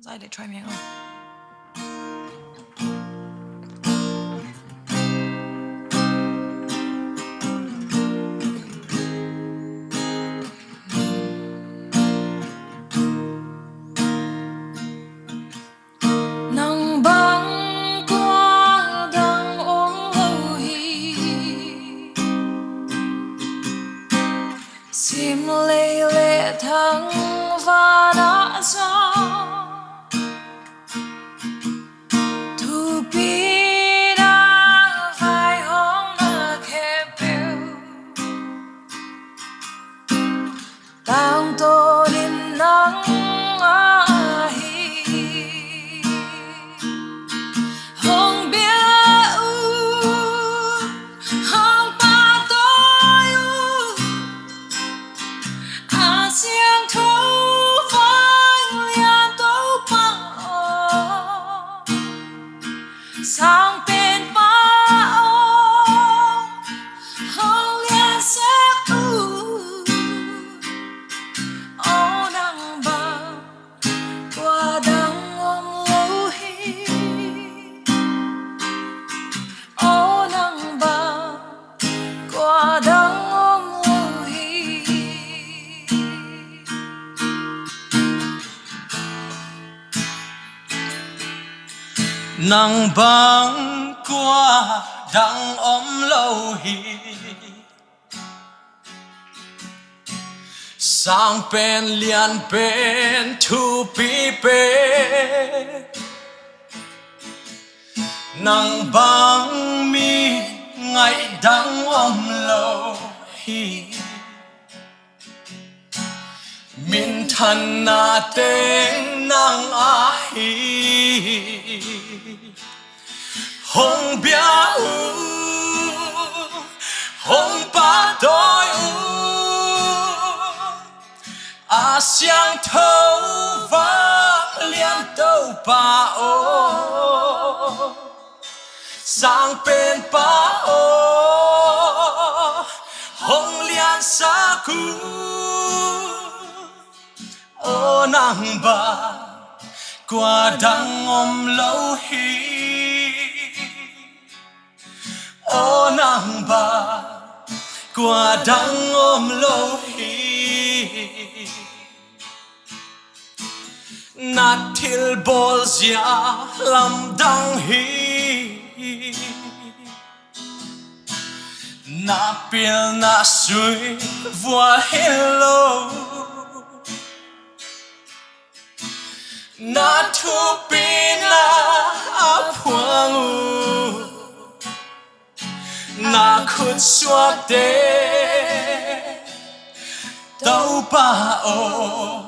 Giai để try miếng không? Nắng băng qua đang ôm lâu hi sim lê lệ thăng và đã gió thu pi đã vai hóng là khe bèo tao tô đến nắng hồng bia hồng ba tối xiang thấu vang liền tấu bao sang bên bao hồng liền sắc ô nắng bao qua đang ôm lâu hi ô nắng bao qua đang ôm lâu hi nắng băng qua đang ôm lâu hi sang bên liền bên thu pi bên nắng băng mi ngày đang ôm lâu hi min thân na tên nắng hi hồng bia hồng ba đôi xiang thấu vang liên tấu ba ô sang bên ba ô hồng liên sa cu ô nắng ba qua đang ôm lâu hi ô nắng ba qua đang ôm lâu hi nát thil bol zia lam dang hi na pil na sui vua hello na thu pi na aphuang na khut suak de tau pa o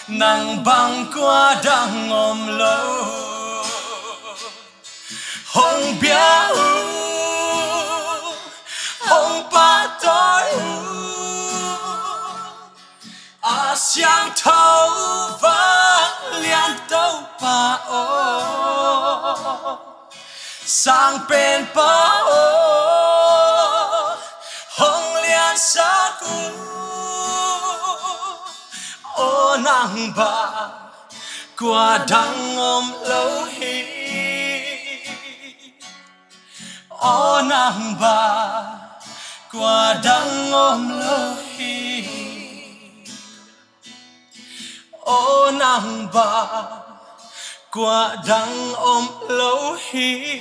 nắng băng qua đang ôm lâu hồng bia hồng ba tối xiang thấu vang liên tấu ba ô sang bên ba ô hồng liên sa cu ô nắng ba qua đang ôm lâu hi ô nắng ba qua đang ôm lâu hi ô nắng ba qua đang ôm lâu hi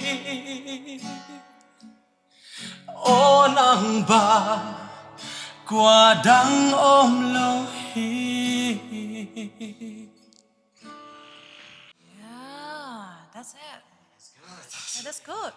ô nắng ba qua đang ôm lâu hi. Yeah, that's it. Yeah, that's good.